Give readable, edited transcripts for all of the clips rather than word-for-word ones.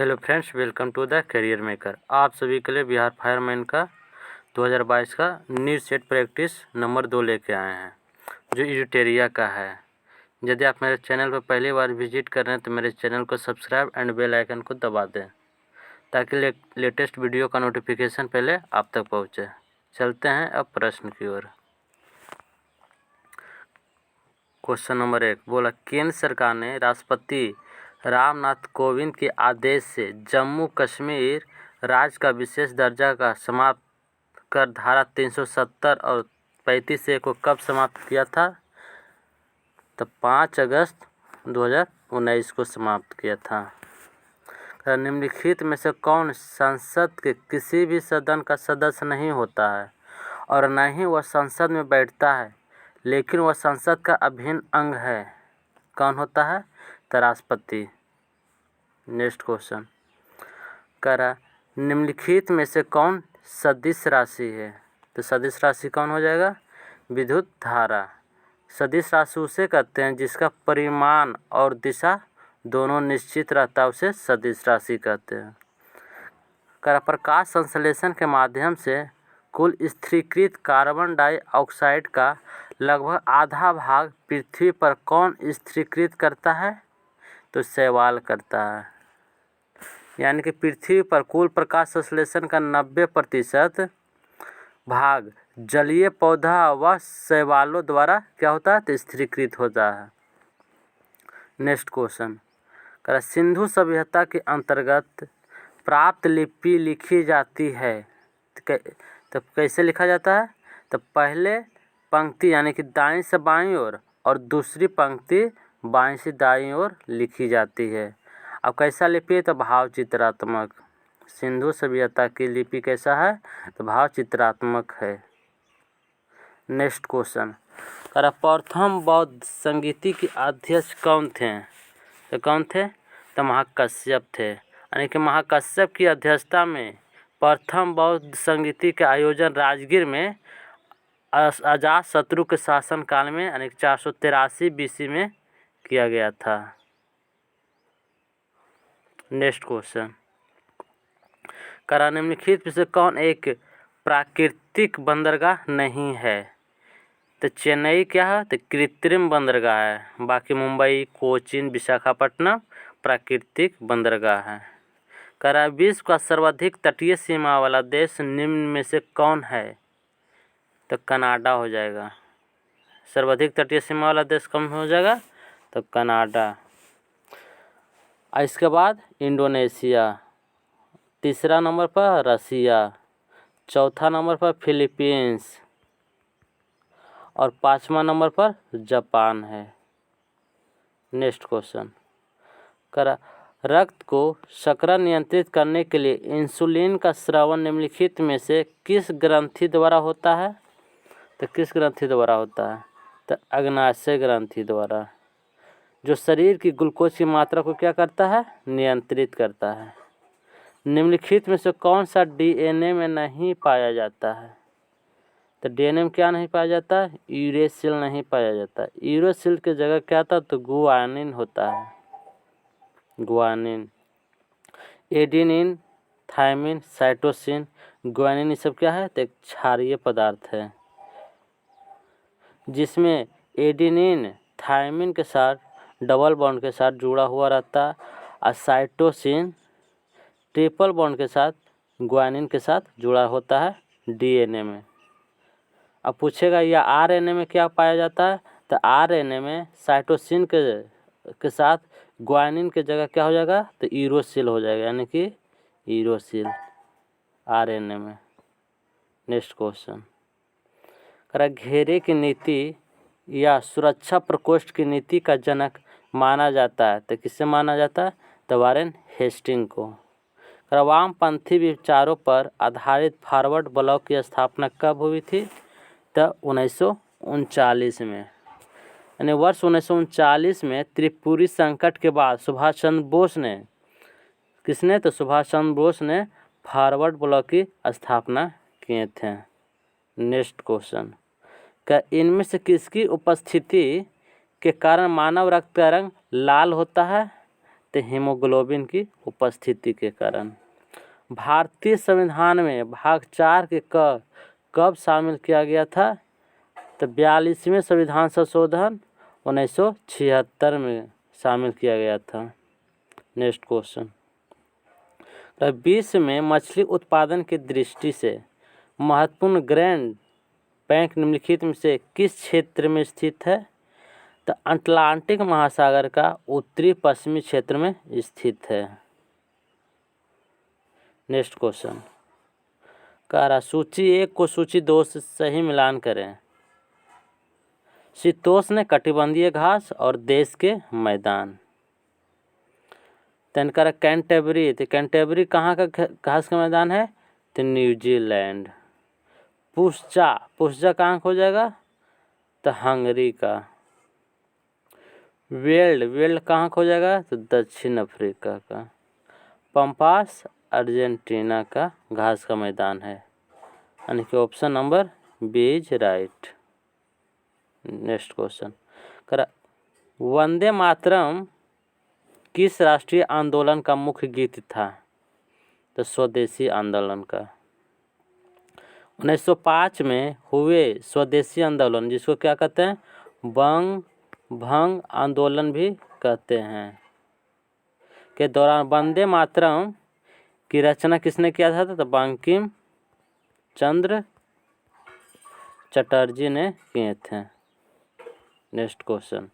Hello friends, welcome to the career maker. आप सभी के लिए बिहार फायरमैन का 2022 का नीट सेट प्रैक्टिस नंबर 2 लेके आए हैं, जो एडिटोरिया का है। यदि आप मेरे चैनल पर पहली बार विजिट कर रहे हैं तो मेरे चैनल को सब्सक्राइब एंड बेल आइकन को दबा दें, ताकि लेटेस्ट वीडियो का नोटिफिकेशन पहले आप तक पहुँचे। चलते हैं अब प्रश्न की ओर। क्वेश्चन नंबर 1 बोला, केंद्र सरकार ने राष्ट्रपति रामनाथ कोविंद के आदेश से जम्मू कश्मीर राज्य का विशेष दर्जा का समाप्त कर धारा 370 और 35A को कब समाप्त किया था? तो 5 अगस्त 2019 को समाप्त किया था। निम्नलिखित में से कौन संसद के किसी भी सदन का सदस्य नहीं होता है और न ही वह संसद में बैठता है, लेकिन वह संसद का अभिन्न अंग है? कौन होता है? तो राष्ट्रपति। नेक्स्ट क्वेश्चन करा, निम्नलिखित में से कौन सदिश राशि है? तो सदिश राशि कौन हो जाएगा? विद्युत धारा। सदिश राशि उसे कहते हैं जिसका परिमाण और दिशा दोनों निश्चित रहता है, उसे सदिश राशि कहते हैं। करा, प्रकाश संश्लेषण के माध्यम से कुल स्थिरीकृत कार्बन डाइऑक्साइड का लगभग आधा भाग पृथ्वी पर कौन स्थिरीकृत करता है? तो शैवाल करता है। यानी कि पृथ्वी पर कुल प्रकाश संश्लेषण का 90% भाग जलीय पौधा व शैवालों द्वारा क्या होता है? तो स्थिरीकृत होता है। नेक्स्ट क्वेश्चन करा, सिंधु सभ्यता के अंतर्गत प्राप्त लिपि लिखी जाती है तो कैसे लिखा जाता है? तो पहले पंक्ति यानी कि दाईं से बाईं ओर और दूसरी पंक्ति बाईं से दाईं ओर लिखी जाती है। अब कैसा लिपि है? तो भाव चित्रात्मक। सिंधु सभ्यता की लिपि कैसा है? तो भाव चित्रात्मक है। नेक्स्ट क्वेश्चन करा, प्रथम बौद्ध संगीति के अध्यक्ष कौन थे? तो कौन थे? तो महाकश्यप थे। यानी कि महाकश्यप की अध्यक्षता में प्रथम बौद्ध संगीति का आयोजन राजगीर में अजातशत्रु के शासनकाल में यानी 483 BC में किया गया था। नेक्स्ट क्वेश्चन करा, निम्नलिखित में से कौन एक प्राकृतिक बंदरगाह नहीं है? तो चेन्नई क्या है? तो कृत्रिम बंदरगाह है। बाकी मुंबई, कोचीन, विशाखापट्टनम प्राकृतिक बंदरगाह है। करा, विश्व का सर्वाधिक तटीय सीमा वाला देश निम्न में से कौन है? तो कनाडा हो जाएगा। सर्वाधिक तटीय सीमा वाला देश कौन हो जाएगा? तो कनाडा। इसके बाद इंडोनेशिया, तीसरा नंबर पर रसिया, चौथा नंबर पर फिलीपींस और 5वां नंबर पर जापान है। नेक्स्ट क्वेश्चन करा, रक्त को शर्करा नियंत्रित करने के लिए इंसुलिन का स्रावन निम्नलिखित में से किस ग्रंथि द्वारा होता है? तो किस ग्रंथि द्वारा होता है? तो अग्नाशय ग्रंथि द्वारा, जो शरीर की ग्लूकोज की मात्रा को क्या करता है? नियंत्रित करता है। निम्नलिखित में से कौन सा DNA में नहीं पाया जाता है? तो DNA में क्या नहीं पाया जाता है? यूरेसिल नहीं पाया जाता। यूरेसिल की जगह क्या था? तो गुआनिन होता है। Guanine, adenine, thymine, cytosine, guanine, ये सब क्या है? तो एक क्षारीय पदार्थ है, जिसमें एडेनिन थायमिन के साथ डबल बॉन्ड के साथ जुड़ा हुआ रहता है और साइटोसिन ट्रिपल बॉन्ड के साथ गुआनिन के साथ जुड़ा होता है DNA में। अब पूछेगा यह RNA में क्या पाया जाता है? तो RNA में साइटोसिन के साथ गुआनिन की जगह क्या हो जाएगा? तो यूरोसिल हो जाएगा, यानी कि यूरोसिल RNA में। नेक्स्ट क्वेश्चन करा, घेरे की नीति या सुरक्षा प्रकोष्ठ की नीति का जनक माना जाता है? तो किससे माना जाता है? तो वारेन हेस्टिंग को। वामपंथी विचारों पर आधारित फॉरवर्ड ब्लॉक की स्थापना कब हुई थी? तो 1939 में। यानी वर्ष 1939 में त्रिपुरी संकट के बाद सुभाष चंद्र बोस ने, किसने? तो सुभाष चंद्र बोस ने फॉरवर्ड ब्लॉक की स्थापना किए थे। नेक्स्ट क्वेश्चन क्या, इनमें से किसकी उपस्थिति के कारण मानव रक्त का रंग लाल होता है? तो हीमोग्लोबिन की उपस्थिति के कारण। भारतीय संविधान में भाग 4 के कब शामिल किया गया था? तो 42वें संविधान संशोधन 1976 में शामिल किया गया था। नेक्स्ट क्वेश्चन, विश्व में मछली उत्पादन की दृष्टि से महत्वपूर्ण ग्रैंड बैंक निम्नलिखित में से किस क्षेत्र में स्थित है? तो अटलांटिक महासागर का उत्तरी पश्चिमी क्षेत्र में स्थित है। नेक्स्ट क्वेश्चन, कह रहा सूची 1 को सूची 2 से सही मिलान करें। शीतोष्ण कटिबंधीय घास और देश के मैदान। तनकर कैंटरबरी, तो कैंटरबरी कहाँ का घास का मैदान है? तो न्यूजीलैंड। पुष्जा कहाँ हो जाएगा? तो हंगरी का। वेल्ड कहाँ हो जाएगा? तो दक्षिण अफ्रीका का। पंपास अर्जेंटीना का घास का मैदान है, यानी कि option number B is right. Next question, Vande Mataram किस राष्ट्रीय आंदोलन का मुख्य गीत था? तो स्वदेशी आंदोलन का। 1905 में हुए स्वदेशी आंदोलन, जिसको क्या कहते हैं? भंग आंदोलन भी कहते हैं, के दौरान वंदे मातरम की रचना किसने किया था? तो बंकिम चंद्र चटर्जी ने किए थे। नेक्स्ट क्वेश्चन,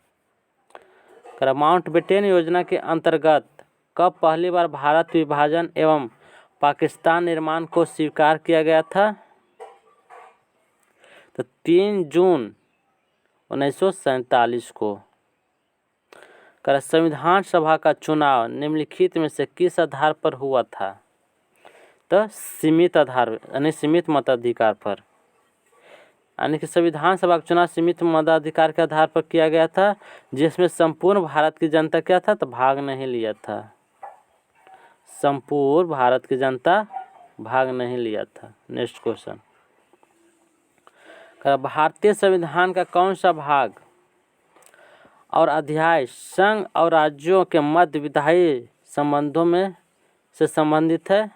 माउंटबेटन योजना के अंतर्गत कब पहली बार भारत विभाजन एवं पाकिस्तान निर्माण को स्वीकार किया गया था? तो 3 जून 1947 को। संविधान सभा का चुनाव निम्नलिखित में से किस आधार पर हुआ था? तो सीमित आधार, यानी सीमित मताधिकार पर, यानी कि संविधान सभा का चुनाव सीमित मताधिकार के आधार पर किया गया था, जिसमें संपूर्ण भारत की जनता क्या था? तो भाग नहीं लिया था। संपूर्ण भारत की जनता भाग नहीं लिया था। नेक्स्ट क्वेश्चन, भारतीय संविधान का कौन सा भाग और अध्याय संघ और राज्यों के मध्य विधायी संबंधों में से संबंधित है?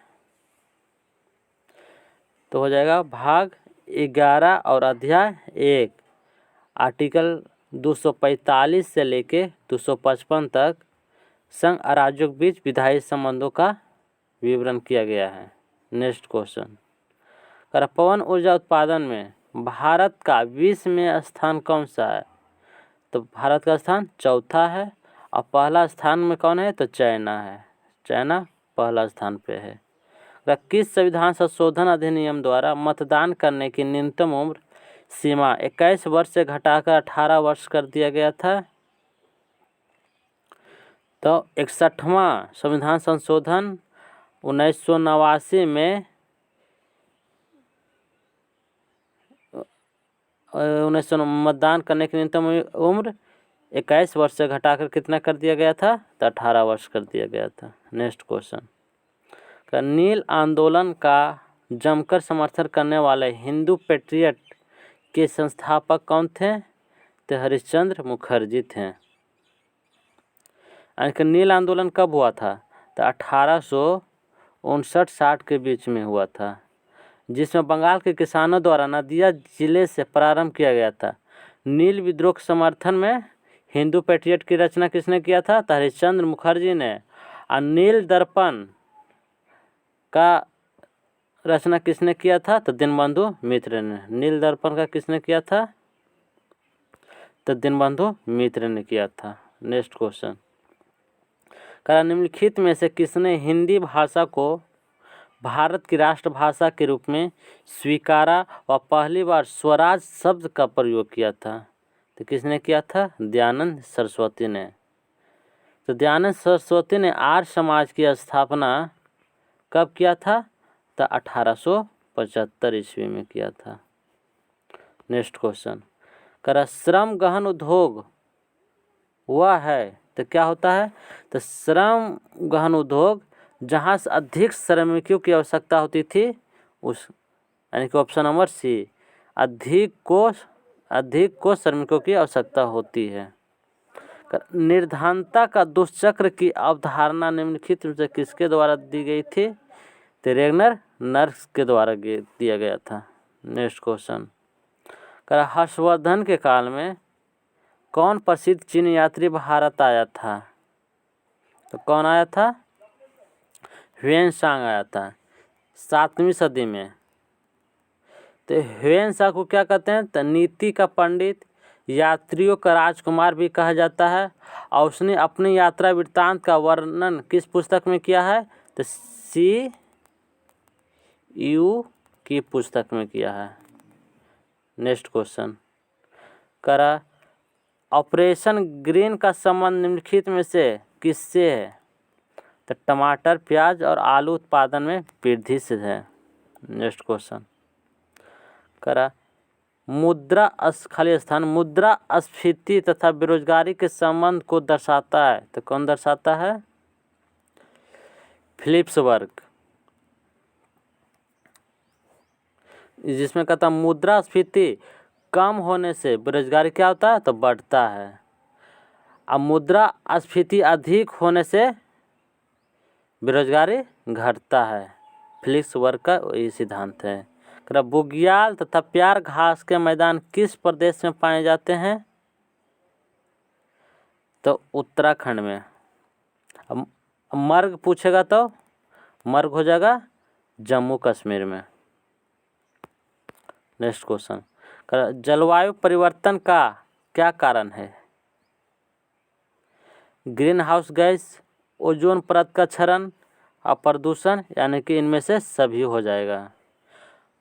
तो हो जाएगा भाग 11 और अध्याय 1, आर्टिकल 245 से लेके 255 तक संघ और राज्यों के बीच विधायी संबंधों का विवरण किया गया है। नेक्स्ट क्वेश्चन, पवन ऊर्जा उत्पादन में भारत का विश्व में स्थान कौन सा है? तो भारत का स्थान 4था है, और पहला स्थान में कौन है? तो चाइना है। चाइना पहला स्थान पे है। किस संविधान संशोधन अधिनियम द्वारा मतदान करने की न्यूनतम उम्र सीमा 21 वर्ष से घटाकर 18 वर्ष कर दिया गया था? तो 61वां संविधान संशोधन 1989 में 1900 मतदान करने की न्यूनतम उम्र 21 वर्ष से घटाकर कितना कर दिया गया था? तो 18 वर्ष कर दिया गया था। नेक्स्ट क्वेश्चन, नील आंदोलन का जमकर समर्थन करने वाले हिंदू पैट्रियट के संस्थापक कौन थे? तो हरिश्चंद्र मुखर्जी थे। यानी नील आंदोलन कब हुआ था? तो 1859-60 के बीच में हुआ था, जिसमें बंगाल के किसानों द्वारा नदिया जिले से प्रारंभ किया गया था। नील विद्रोह के समर्थन में हिंदू पैट्रियट की रचना किसने किया था? तो हरिश्चंद्र मुखर्जी ने। और नील दर्पण का रचना किसने किया था? तो दीनबंधु मित्र ने। नील दर्पण का किसने किया था? तो दीनबंधु मित्र ने किया था। नेक्स्ट क्वेश्चन, निम्नलिखित में से किसने हिंदी भाषा को भारत की राष्ट्रभाषा के रूप में स्वीकारा और पहली बार स्वराज शब्द का प्रयोग किया था? तो किसने किया था? दयानंद सरस्वती ने। तो दयानंद सरस्वती ने आर्य समाज की स्थापना कब किया था? तो 1875 ईस्वी में किया था। नेक्स्ट क्वेश्चन, श्रम गहन उद्योग वह है, तो क्या होता है? तो श्रम गहन उद्योग जहाँ से अधिक श्रमिकों की आवश्यकता होती थी उस, यानी कि ऑप्शन नंबर सी, अधिक को श्रमिकों की आवश्यकता होती है। निर्धनता का दुष्चक्र की अवधारणा निम्नलिखित में से किसके द्वारा दी गई थी? तो रेगनर नर्स के द्वारा दिया गया था। नेक्स्ट क्वेश्चन, हर्षवर्धन के काल में कौन प्रसिद्ध चीन यात्री भारत आया था? तो कौन आया था? ह्वेनसांग आया था 7वीं सदी में। तो ह्वेनसांग को क्या कहते हैं? तो नीति का पंडित, यात्रियों का राजकुमार भी कहा जाता है। और उसने अपनी यात्रा वृत्तांत का वर्णन किस पुस्तक में किया है? तो CU की पुस्तक में किया है। नेक्स्ट क्वेश्चन, ऑपरेशन ग्रीन का संबंध निम्नलिखित में से किससे है? तो टमाटर, प्याज और आलू उत्पादन में वृद्धि से है। नेक्स्ट क्वेश्चन, खाली स्थान मुद्रास्फीति तथा बेरोजगारी के संबंध को दर्शाता है। तो कौन दर्शाता है? फिलिप्स वर्ग, जिसमें कहता मुद्रास्फीति कम होने से बेरोजगारी क्या होता है? तो बढ़ता है। अब मुद्रास्फीति अधिक होने से बेरोजगारी घटता है। फिलिप्स वर्ग का यही सिद्धांत है। बुग्याल तथा प्यार घास के मैदान किस प्रदेश में पाए जाते हैं? तो उत्तराखंड में। अब मर्ग पूछेगा तो मर्ग हो जाएगा जम्मू कश्मीर में। नेक्स्ट क्वेश्चन, जलवायु परिवर्तन का क्या कारण है? ग्रीन हाउस गैस, ओजोन परत का क्षरण और प्रदूषण, यानी कि इनमें से सभी हो जाएगा।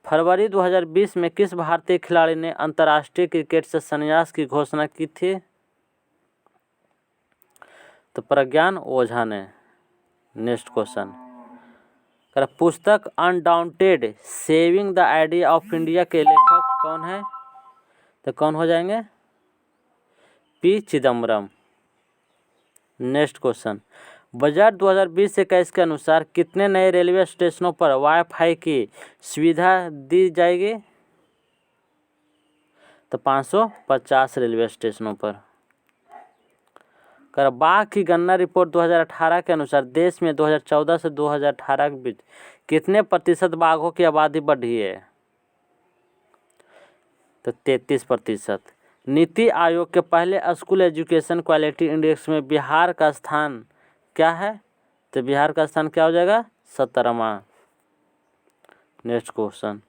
फरवरी 2020 में किस भारतीय खिलाड़ी ने अंतर्राष्ट्रीय क्रिकेट से संन्यास की घोषणा की थी? तो प्रज्ञान ओझा ने। नेक्स्ट क्वेश्चन, पुस्तक undaunted saving the idea of India के लेखक कौन है? तो कौन हो जाएंगे? P. Chidambaram. Next question, budget 2020-21 के अनुसार कितने नए रेलवे स्टेशनों पर वाईफाई की सुविधा दी जाएगी? तो 550 रेलवे स्टेशनों पर। बाघ की गणना रिपोर्ट 2018 के अनुसार देश में 2014 से 2018 के बीच कितने प्रतिशत बाघों की आबादी बढ़ी है? तो 33%। नीति आयोग के पहले स्कूल एजुकेशन क्वालिटी इंडेक्स में बिहार का स्थान क्या है? तो बिहार का स्थान क्या हो जाएगा? 17वां। नेक्स्ट क्वेश्चन,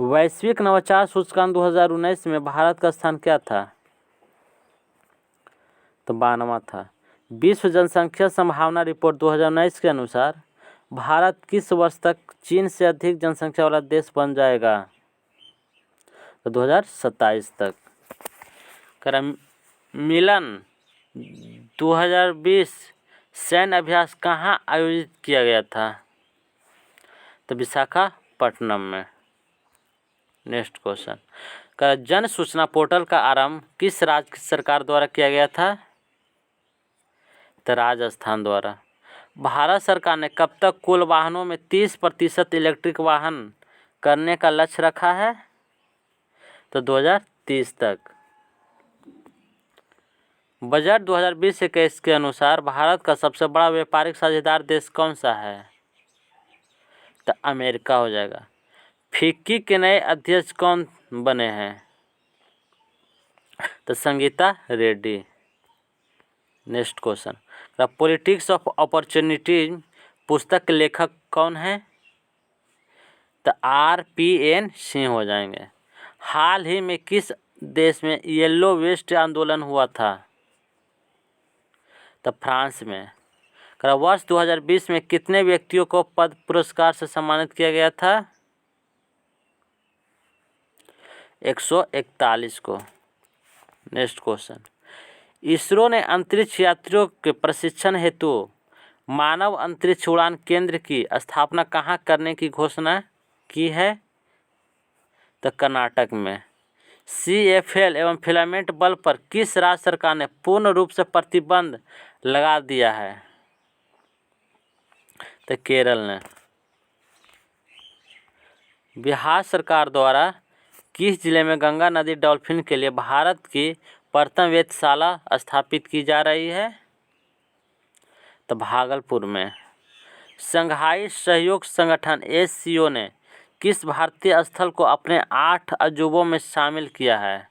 वैश्विक नवाचार सूचकांक 2019 में भारत का स्थान क्या था? तो 92वां था। विश्व जनसंख्या संभावना रिपोर्ट 2019 के अनुसार भारत किस वर्ष तक चीन से अधिक जनसंख्या वाला देश बन जाएगा? तो 2027 तक। मिलन 2020 सैन्य अभ्यास कहाँ आयोजित किया गया था? तो विशाखापट्टनम में। नेक्स्ट क्वेश्चन, जन सूचना पोर्टल का आरंभ किस राज्य की सरकार द्वारा किया गया था? तो राजस्थान द्वारा। भारत सरकार ने कब तक कुल वाहनों में 30% इलेक्ट्रिक वाहन करने का लक्ष्य रखा है? तो 2030 तक। बजट 2020-21 के अनुसार भारत का सबसे बड़ा व्यापारिक साझेदार देश कौन सा है? तो अमेरिका हो जाएगा। फिक्की के नए अध्यक्ष कौन बने हैं? तो Sangeeta Reddy. Next question, politics of opportunities पुस्तक के लेखक कौन है? तो RPN सिंह हो जाएंगे। हाल ही में किस देश में येलो वेस्ट आंदोलन हुआ था? तो फ्रांस में। वर्ष 2020 में कितने व्यक्तियों को पद्म पुरस्कार से सम्मानित किया गया था? 141 को। नेक्स्ट क्वेश्चन, इसरो ने अंतरिक्ष यात्रियों के प्रशिक्षण हेतु मानव अंतरिक्ष उड़ान केंद्र की स्थापना कहाँ करने की घोषणा की है? तो कर्नाटक में। CFL एवं फिलामेंट बल्ब पर किस राज्य सरकार ने पूर्ण रूप से प्रतिबंध लगा दिया है? तो केरल ने। बिहार सरकार द्वारा किस जिले में गंगा नदी डॉल्फिन के लिए भारत की प्रथम वेधशाला स्थापित की जा रही है? तो भागलपुर में। संघाई सहयोग संगठन SCO ने किस भारतीय स्थल को अपने 8 अजूबों में शामिल किया है?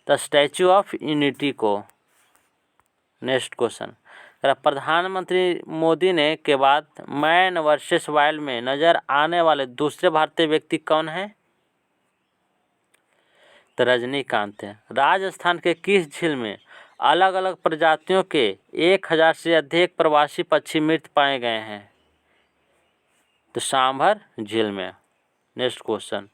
तो स्टैच्यू ऑफ यूनिटी को। नेक्स्ट क्वेश्चन, प्रधानमंत्री मोदी ने के बाद मैन वर्सेस वाइल्ड में नजर आने वाले दूसरे भारतीय व्यक्ति कौन है? तो रजनीकांत है। राजस्थान के किस झील में अलग अलग प्रजातियों के 1000 से अधिक प्रवासी पक्षी मृत पाए गए हैं? तो सांभर झील में। नेक्स्ट क्वेश्चन,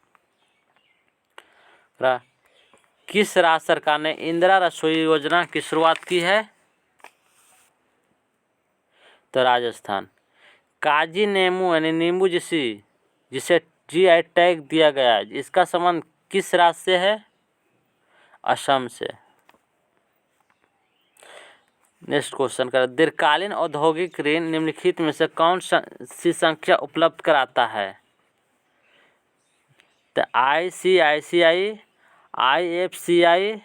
किस राज्य सरकार ने इंदिरा रसोई योजना की शुरुआत की है? तो राजस्थान। काजी नींबू यानी नींबू जिसे GI टैग दिया गया है, इसका संबंध किस राज्य से है? असम से। नेक्स्ट क्वेश्चन दीर्घकालीन औद्योगिक ऋण निम्नलिखित में से कौन सी संख्या उपलब्ध कराता है? तो ICICI, IFCI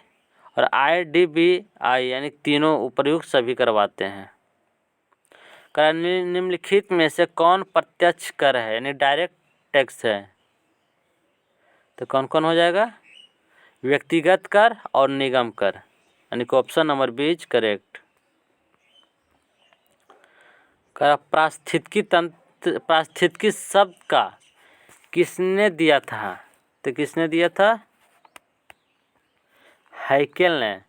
और IDBI यानी तीनों उपर्युक्त सभी करवाते हैं। निम्नलिखित में से कौन प्रत्यक्ष कर है यानी डायरेक्ट टैक्स है? तो कौन कौन हो जाएगा? व्यक्तिगत कर और निगम कर, यानी कि option number B is correct. पारिस्थितिकी शब्द का किसने दिया था? तो किसने दिया था? हैकेल ने।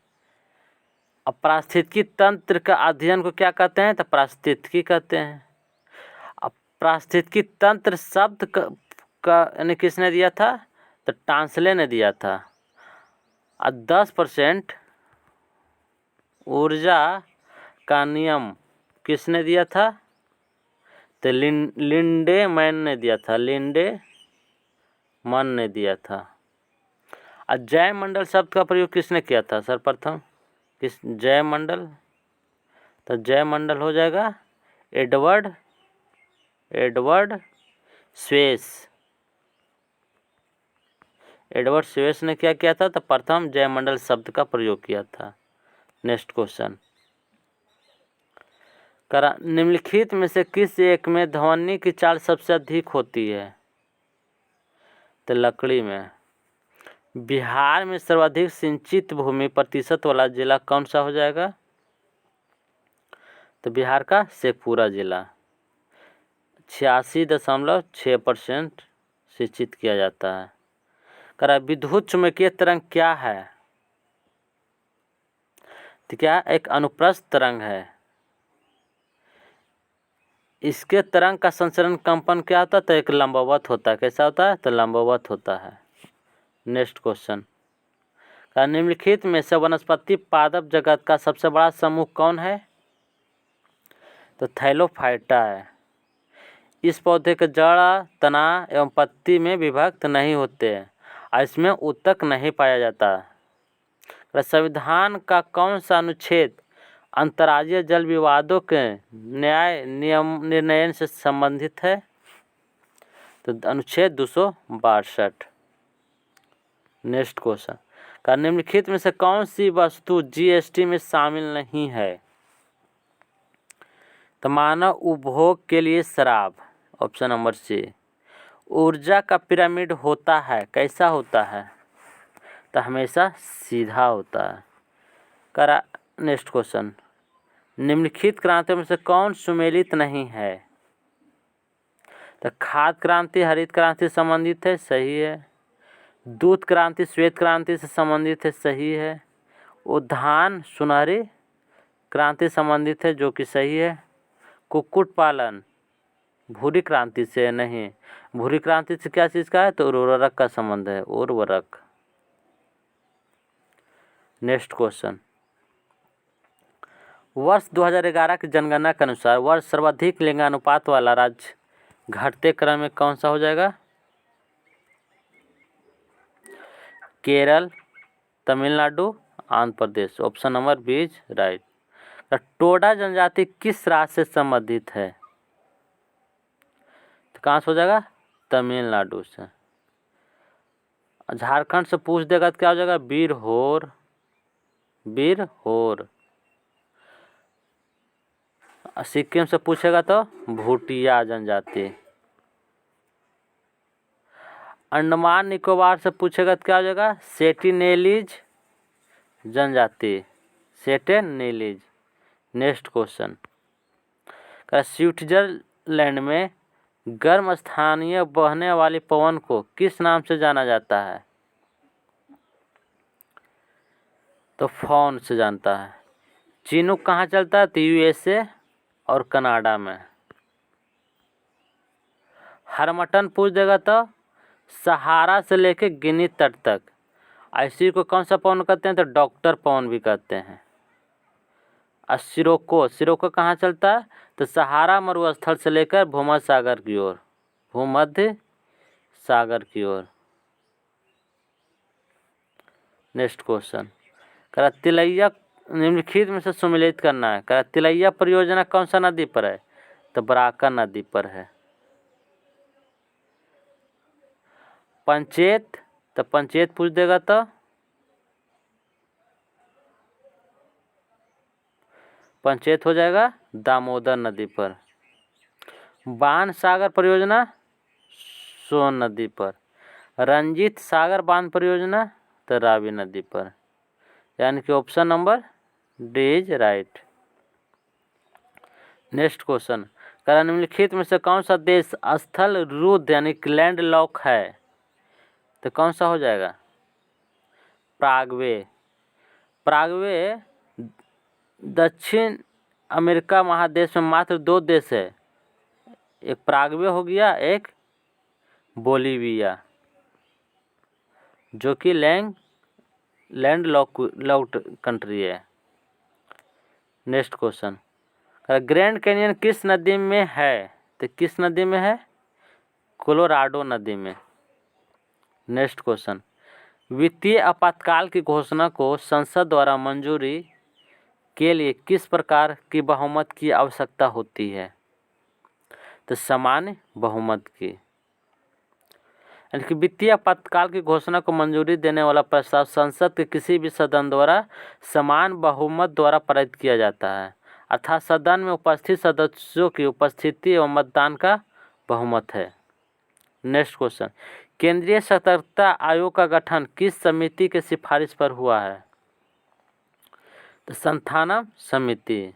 अब पारिस्थितिकी तंत्र का अध्ययन को क्या कहते हैं? तो पारिस्थितिकी कहते हैं। अब पारिस्थितिकी तंत्र शब्द का यानी किसने दिया था? तो टांसले ने दिया था। अब 10% ऊर्जा का नियम किसने दिया था? तो लिंडेमैन ने दिया था। लिंडेमैन ने दिया था। अब जयमंडल शब्द का प्रयोग किसने किया था सर्वप्रथम? किस जयमंडल? तो जयमंडल हो जाएगा एडवर्ड स्वेस ने क्या किया था? तो प्रथम जयमंडल शब्द का प्रयोग किया था। नेक्स्ट क्वेश्चन, निम्नलिखित में से किस एक में ध्वनि की चाल सबसे अधिक होती है? तो लकड़ी में। बिहार में सर्वाधिक सिंचित भूमि प्रतिशत वाला जिला कौन सा हो जाएगा? तो बिहार का शेखपुरा जिला। 86.6% सिंचित किया जाता है। विद्युत चुम्बकीय तरंग क्या है? तो क्या एक अनुप्रस्थ तरंग है। इसके तरंग का संचरण कंपन क्या होता है? तो एक लंबवत होता है। कैसा होता है? तो लंबवत होता है। नेक्स्ट क्वेश्चन, निम्नलिखित में से वनस्पति पादप जगत का सबसे बड़ा समूह कौन है? तो थैलोफाइटा है। इस पौधे के जड़, तना एवं पत्ती में विभक्त नहीं होते हैं और इसमें ऊतक नहीं पाया जाता। संविधान का कौन सा अनुच्छेद अंतर्राज्यीय जल विवादों के न्याय निर्णय से संबंधित है? तो अनुच्छेद 262। नेक्स्ट क्वेश्चन, निम्नलिखित में से कौन सी वस्तु GST में शामिल नहीं है? तो मानव उपभोग के लिए शराब, ऑप्शन नंबर सी। ऊर्जा का पिरामिड होता है, कैसा होता है? तो हमेशा सीधा होता है। नेक्स्ट क्वेश्चन, निम्नलिखित क्रांतियों में से कौन सुमेलित नहीं है? तो खाद्य क्रांति हरित क्रांति से संबंधित है, सही है। दूध क्रांति श्वेत क्रांति से संबंधित है, सही है। उद्यान सुनहरी क्रांति संबंधित है, जो कि सही है। कुक्कुट पालन भूरी क्रांति से नहीं। भूरी क्रांति से क्या चीज़ का है? तो उर्वरक का संबंध है, उर्वरक। नेक्स्ट क्वेश्चन, वर्ष 2011 की जनगणना के अनुसार वर्ष सर्वाधिक लिंगानुपात वाला राज्य घटते क्रम में कौन सा हो जाएगा? Kerala, Tamil Nadu, Andhra Pradesh, option number B is right. Toda जनजाति किस राज्य से संबंधित है? तो कहाँ से हो जाएगा? तमिलनाडु से। झारखंड से पूछ देगा तो क्या हो जाएगा, बीरहोर, बीरहोर। सिक्किम से पूछेगा तो भूटिया जनजाति। अंडमान निकोबार से पूछेगा तो क्या हो जाएगा, सेटिनेलीज जनजाति, सेटिनेलीज। नेक्स्ट क्वेश्चन, स्विट्जरलैंड में गर्म स्थानीय बहने वाली पवन को किस नाम से जाना जाता है, तो फॉन से जानता है। चिनूक कहाँ चलता है, तो यूएसए और कनाडा में। हरमटन पूछ देगा तो सहारा से लेके गिनी तट तक। ऐसी को कौन सा पवन कहते हैं, तो डॉक्टर पवन भी कहते हैं। और सिरोको कहाँ चलता है, तो सहारा मरुस्थल से लेकर भूमध्य सागर की ओर, भूमध्य सागर की ओर। नेक्स्ट क्वेश्चन, तिलैया निम्नलिखित में से सुमेलित करना है। तिलैया परियोजना कौन सा नदी पर है, तो बराकर नदी पर है। पंचेत, तो पंचेत पूछ देगा तो पंचेत हो जाएगा दामोदर नदी पर। बाण सागर परियोजना सोन नदी पर। रंजीत सागर बांध परियोजना तो रावी नदी पर। यानी कि option number D is right. Next question, निम्नलिखित में से कौन सा देश स्थल रुद्ध यानी कि लैंड लॉक है, तो कौन सा हो जाएगा, प्रागवे। प्रागवे दक्षिण अमेरिका महादेश में मात्र 2 देश है, एक प्रागवे हो गया, एक बोलीविया, जो कि लैंड लॉक्ड कंट्री है। नेक्स्ट क्वेश्चन, ग्रैंड कैनियन किस नदी में है, तो किस नदी में है, कोलोराडो नदी में। नेक्स्ट क्वेश्चन, वित्तीय आपातकाल की घोषणा को संसद द्वारा मंजूरी के लिए किस प्रकार की बहुमत की आवश्यकता होती है, तो सामान्य बहुमत की। यानी कि वित्तीय आपातकाल की घोषणा को मंजूरी देने वाला प्रस्ताव संसद के किसी भी सदन द्वारा समान बहुमत द्वारा पारित किया जाता है, अर्थात सदन में उपस्थित सदस्यों की उपस्थिति एवं मतदान का बहुमत है। नेक्स्ट क्वेश्चन, केंद्रीय सतर्कता आयोग का गठन किस समिति के सिफारिश पर हुआ है, तो संथानम समिति।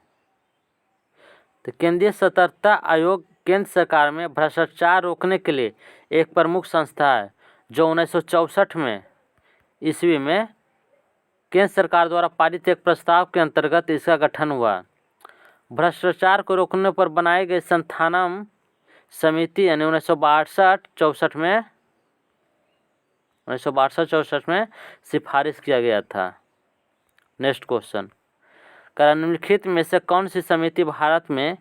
तो केंद्रीय सतर्कता आयोग केंद्र सरकार में भ्रष्टाचार रोकने के लिए एक प्रमुख संस्था है, जो 1964 में ईस्वी में केंद्र सरकार द्वारा पारित एक प्रस्ताव के अंतर्गत इसका गठन हुआ। भ्रष्टाचार को रोकने पर बनाई गई संथानम समिति यानी 1962-64 में सिफारिश किया गया था। नेक्स्ट क्वेश्चन, निम्नलिखित में से कौन सी समिति भारत में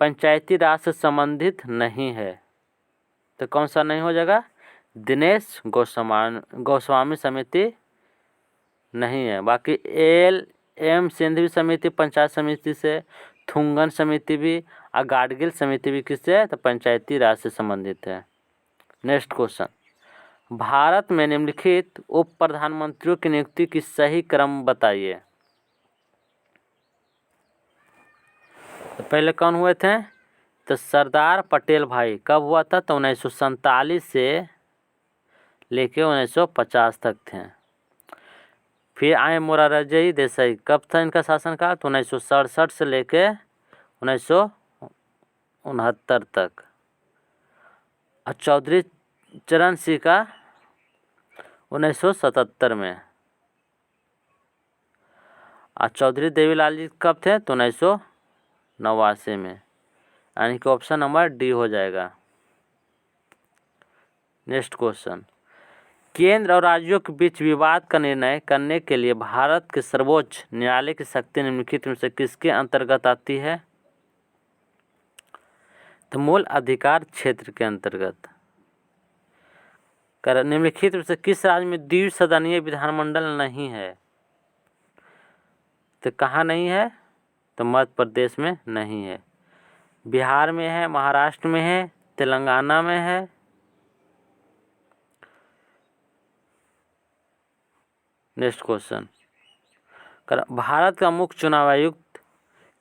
पंचायती राज से संबंधित नहीं है, तो कौन सा नहीं हो जाएगा, दिनेश गोस्वामी समिति नहीं है। बाकी एल.एम. सिंघवी समिति पंचायत समिति से, थुंगन समिति भी और गाडगिल समिति भी किससे है, तो पंचायती राज से संबंधित है। नेक्स्ट क्वेश्चन, भारत में निम्नलिखित उप प्रधानमंत्रियों की नियुक्ति की सही क्रम बताइए। तो पहले कौन हुए थे, तो सरदार पटेल भाई। कब हुआ था, तो 1947 से लेके 1950 तक थे। फिर आए मोरारजी देसाई। कब था इनका शासनकाल, तो 1967 से लेके 1969 तक। और चौधरी चरण सिंह का 1977 में। और चौधरी देवीलाल जी कब थे, तो 1989 में। यानी कि ऑप्शन नंबर डी हो जाएगा। नेक्स्ट क्वेश्चन, केंद्र और राज्यों के बीच विवाद का निर्णय करने के लिए भारत के सर्वोच्च न्यायालय की शक्ति निम्नलिखित में से किसके अंतर्गत आती है, तो मूल अधिकार क्षेत्र के अंतर्गत। निम्नलिखित में से किस राज्य में द्विसदनीय विधानमंडल नहीं है, तो कहाँ नहीं है, तो मध्य प्रदेश में नहीं है। बिहार में है, महाराष्ट्र में है, तेलंगाना में है, नेक्स्ट क्वेश्चन, भारत का मुख्य चुनाव आयुक्त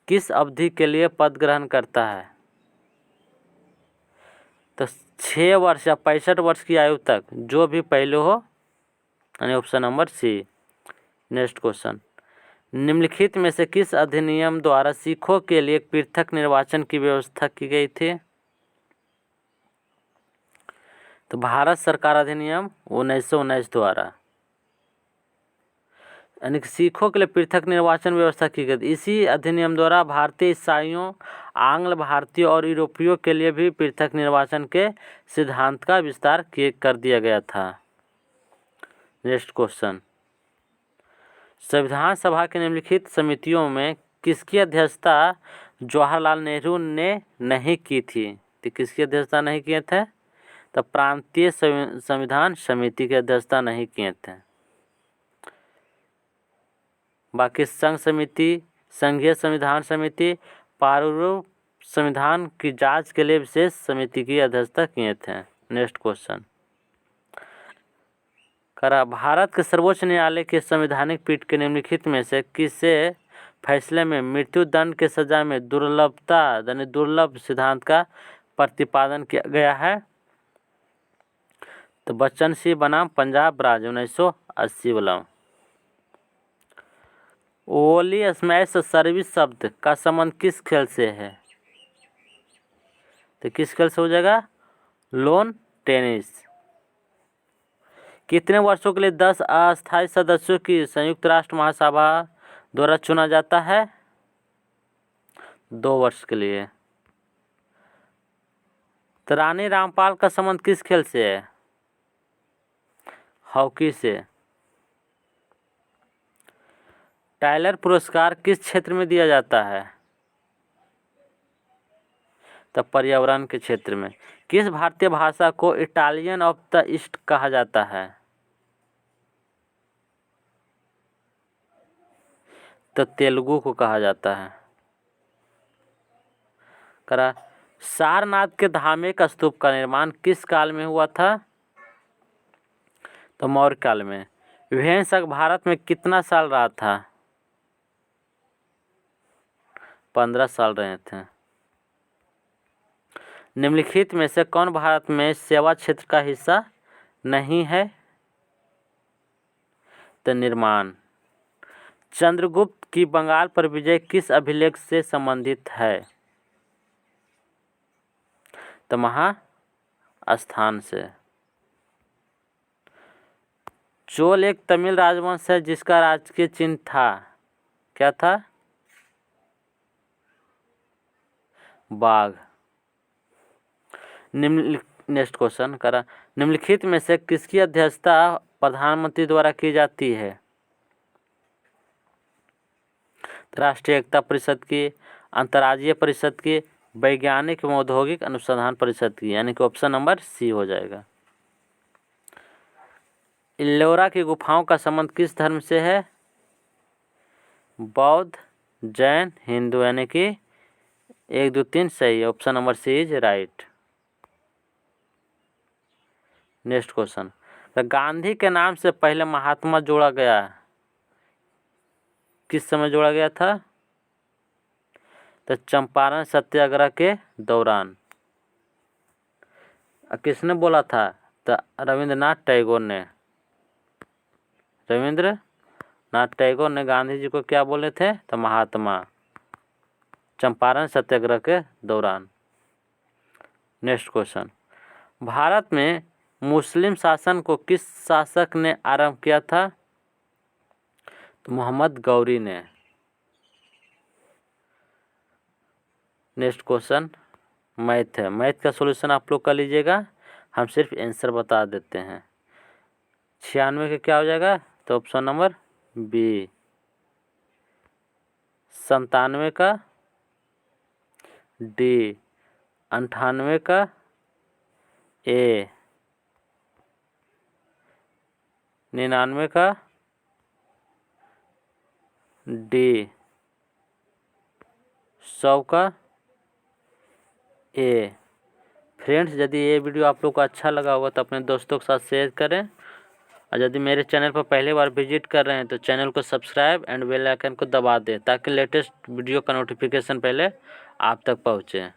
किस अवधि के लिए पद ग्रहण करता है? तो 6 वर्ष या 65 वर्ष की आयु तक, जो भी पहले हो, यानी option number C. Next question, निम्नलिखित में से किस अधिनियम द्वारा सिखों के लिए एक पृथक निर्वाचन की व्यवस्था की गई थी? तो भारत सरकार अधिनियम 1919 द्वारा, यानी कि सिखों के लिए पृथक निर्वाचन व्यवस्था की गई। इसी अधिनियम द्वारा भारतीय ईसाइयों, आंग्ल भारतीयों और यूरोपियों के लिए भी पृथक निर्वाचन के सिद्धांत का विस्तार कर दिया गया था। नेक्स्ट क्वेश्चन, संविधान सभा की निम्नलिखित समितियों में किसकी अध्यक्षता जवाहरलाल नेहरू ने नहीं की थी? तो किसकी अध्यक्षता नहीं किए थे? तो प्रांतीय संविधान समिति की अध्यक्षता नहीं किए थे। बाकी संघ समिति, संघीय संविधान समिति, प्रारूप संविधान की जांच के लिए विशेष समिति की अध्यक्षता किए थे। नेक्स्ट क्वेश्चन, भारत के सर्वोच्च न्यायालय के संवैधानिक पीठ के निम्नलिखित में से किसे फैसले में मृत्यु दंड के सजा में दुर्लभता यानी दुर्लभ सिद्धांत का प्रतिपादन किया गया है? तो बच्चन सिंह बनाम पंजाब राज्य 1980 वाला। ओली स्मैश सर्विस शब्द का संबंध किस खेल से है? तो किस खेल से हो जाएगा? Lawn tennis. कितने वर्षों के लिए 10 अस्थायी सदस्यों की संयुक्त राष्ट्र महासभा द्वारा चुना जाता है? 2 वर्ष के लिए। तो रानी रामपाल का संबंध किस खेल से है? हॉकी से। टाइलर पुरस्कार किस क्षेत्र में दिया जाता है? तो पर्यावरण के क्षेत्र में। किस भारतीय भाषा को इटालियन ऑफ द ईस्ट कहा जाता है? तो तेलुगु को कहा जाता है। सारनाथ के धार्मिक स्तूप का निर्माण किस काल में हुआ था? तो मौर्य काल में। विभेषक भारत में कितना साल रहा था? 15 साल रहे थे। निम्नलिखित में से कौन भारत में सेवा क्षेत्र का हिस्सा नहीं है? तो निर्माण। चंद्रगुप्त की बंगाल पर विजय किस अभिलेख से संबंधित है? तो महास्थान से। चोल एक तमिल राजवंश है जिसका राजकीय चिन्ह था, क्या था? बाघ। नेक्स्ट क्वेश्चन, निम्नलिखित में से किसकी अध्यक्षता प्रधानमंत्री द्वारा की जाती है? राष्ट्रीय एकता परिषद की, अंतर्राज्यीय परिषद की, वैज्ञानिक एवं औद्योगिक अनुसंधान परिषद की, यानी कि ऑप्शन नंबर सी हो जाएगा। इल्लोरा की गुफाओं का संबंध किस धर्म से है? बौद्ध, जैन, हिंदू, यानी कि 1, 2, 3 सही है। Option number C is right. Next question, Gandhi के नाम से पहले महात्मा जोड़ा गया, किस समय जोड़ा गया था? तो चंपारण सत्याग्रह के दौरान। किसने बोला था? तो रविंद्रनाथ टैगोर ने। रविंद्रनाथ टैगोर ने गांधी जी को क्या बोले थे? तो महात्मा, चंपारण सत्याग्रह के दौरान। नेक्स्ट क्वेश्चन, भारत में मुस्लिम शासन को किस शासक ने आरंभ किया था? तो मोहम्मद गौरी ने। नेक्स्ट क्वेश्चन मैथ है। मैथ का सॉल्यूशन आप लोग कर लीजिएगा, हम सिर्फ आंसर बता देते हैं। 96 का क्या हो जाएगा? तो ऑप्शन नंबर बी। 97 का डी। 98 का ए। 99 का डी। 100 का ए। फ्रेंड्स, यदि ये वीडियो आप लोग को अच्छा लगा होगा तो अपने दोस्तों के साथ शेयर करें और यदि मेरे चैनल पर पहली बार विजिट कर रहे हैं तो चैनल को सब्सक्राइब एंड बेल आइकन को दबा दें ताकि लेटेस्ट वीडियो का नोटिफिकेशन पहले आप तक पहुँचे।